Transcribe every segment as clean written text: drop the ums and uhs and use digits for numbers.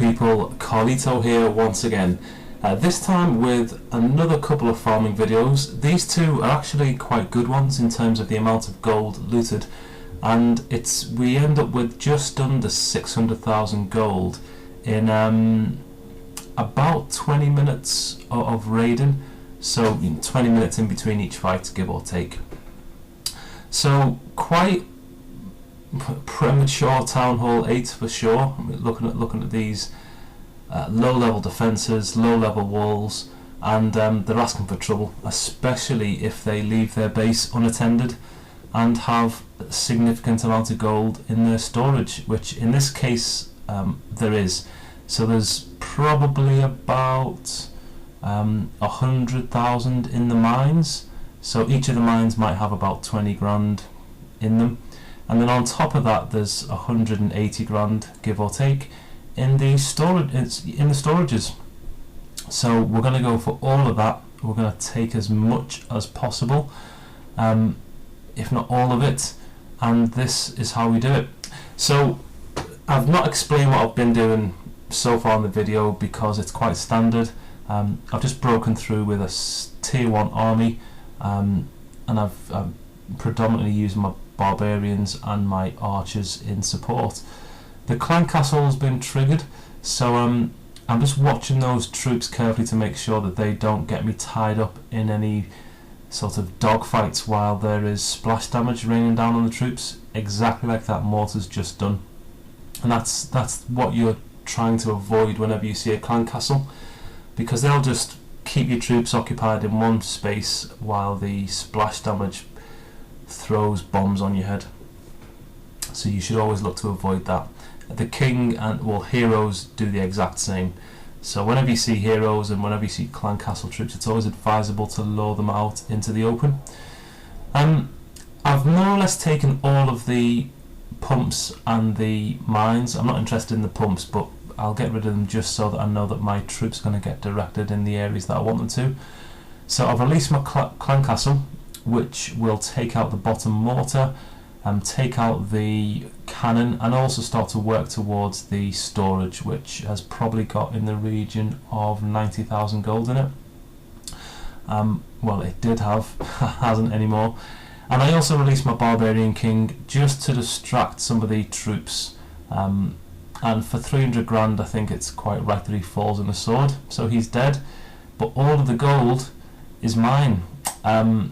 people, Carlito here once again, this time with another couple of farming videos. These two are actually quite good ones in terms of the amount of gold looted, and we end up with just under 600,000 gold in about 20 minutes of raiding, so 20 minutes in between each fight, give or take. So quite premature Town Hall 8 for sure. I mean, looking at these low level defences, low level walls, and they're asking for trouble, especially if they leave their base unattended and have a significant amount of gold in their storage, which in this case there is. So there's probably about 100,000 in the mines, so each of the mines might have about 20 grand in them. And then on top of that, there's 180 grand, give or take, in the storages. So we're going to go for all of that. We're going to take as much as possible, if not all of it. And this is how we do it. So I've not explained what I've been doing so far in the video because it's quite standard. I've just broken through with a tier 1 army, and I'm predominantly using my barbarians and my archers in support. The clan castle has been triggered, so I'm just watching those troops carefully to make sure that they don't get me tied up in any sort of dogfights while there is splash damage raining down on the troops, exactly like that mortar's just done. And that's what you're trying to avoid whenever you see a clan castle, because they'll just keep your troops occupied in one space while the splash damage throws bombs on your head. So you should always look to avoid that. The king and heroes do the exact same. So whenever you see heroes and whenever you see clan castle troops, it's always advisable to lure them out into the open. I've more or less taken all of the pumps and the mines. I'm not interested in the pumps, but I'll get rid of them just so that I know that my troops are going to get directed in the areas that I want them to. So I've released my clan castle, which will take out the bottom mortar, take out the cannon, and also start to work towards the storage, which has probably got in the region of 90,000 gold in it. Well, it did have, hasn't anymore. And I also released my barbarian king just to distract some of the troops, and for 300 grand I think it's quite right that he falls in the sword, so he's dead, but all of the gold is mine. So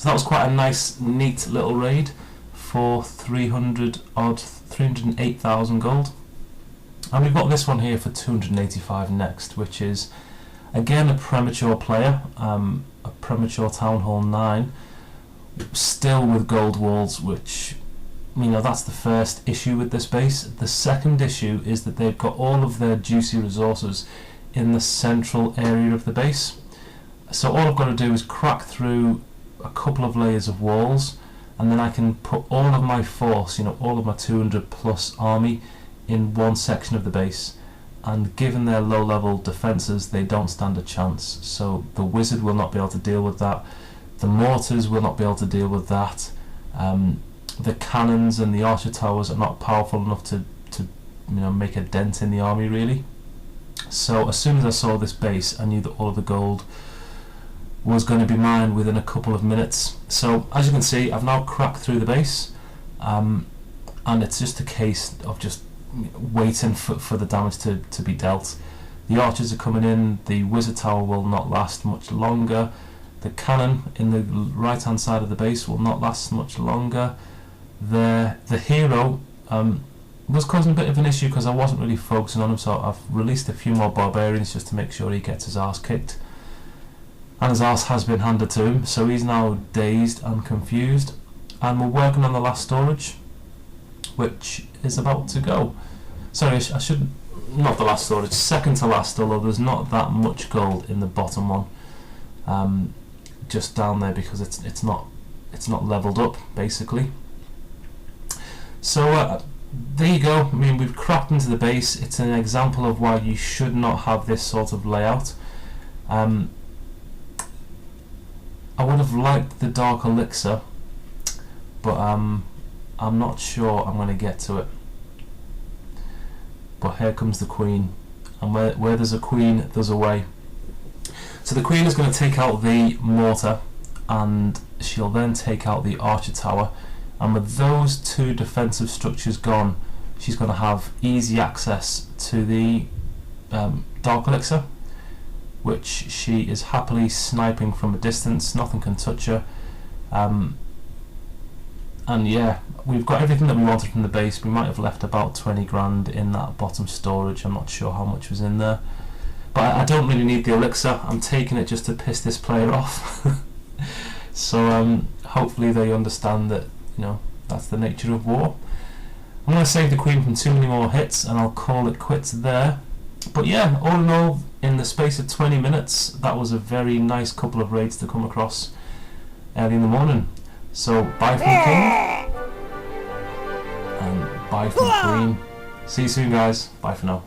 that was quite a nice, neat little raid for 308,000 gold. And we've got this one here for 285 next, which is again a premature player, a premature Town Hall 9, still with gold walls, which, you know, that's the first issue with this base. The second issue is that they've got all of their juicy resources in the central area of the base. So all I've got to do is crack through a couple of layers of walls, and then I can put all of my force, you know, all of my 200 plus army in one section of the base, and given their low level defences, they don't stand a chance. So the wizard will not be able to deal with that, the mortars will not be able to deal with that, the cannons and the archer towers are not powerful enough to make a dent in the army really. So as soon as I saw this base, I knew that all of the gold was going to be mine within a couple of minutes. So as you can see, I've now cracked through the base, and it's just a case of just waiting for the damage to be dealt. The archers are coming in, the wizard tower will not last much longer, the cannon in the right hand side of the base will not last much longer. The hero was causing a bit of an issue because I wasn't really focusing on him, so I've released a few more barbarians just to make sure he gets his arse kicked. And his arse has been handed to him, so he's now dazed and confused. And we're working on the last storage, which is about to go. Sorry, I should, not the last storage, second to last, although there's not that much gold in the bottom one, just down there because it's not leveled up basically. So there you go. I mean, we've cracked into the base. It's an example of why you should not have this sort of layout. I would have liked the dark elixir, but I'm not sure I'm going to get to it. But here comes the queen. and where there's a queen, there's a way. So the queen is going to take out the mortar, and she'll then take out the archer tower, and with those two defensive structures gone, she's going to have easy access to the dark elixir, which she is happily sniping from a distance. Nothing can touch her. And yeah, we've got everything that we wanted from the base. We might have left about 20 grand in that bottom storage. I'm not sure how much was in there, but I don't really need the elixir. I'm taking it just to piss this player off. So hopefully they understand that, you know, that's the nature of war. I'm going to save the queen from too many more hits, and I'll call it quits there. But yeah, all in all, in the space of 20 minutes, that was a very nice couple of raids to come across early in the morning. So bye from king, and bye from queen. See you soon, guys. Bye for now.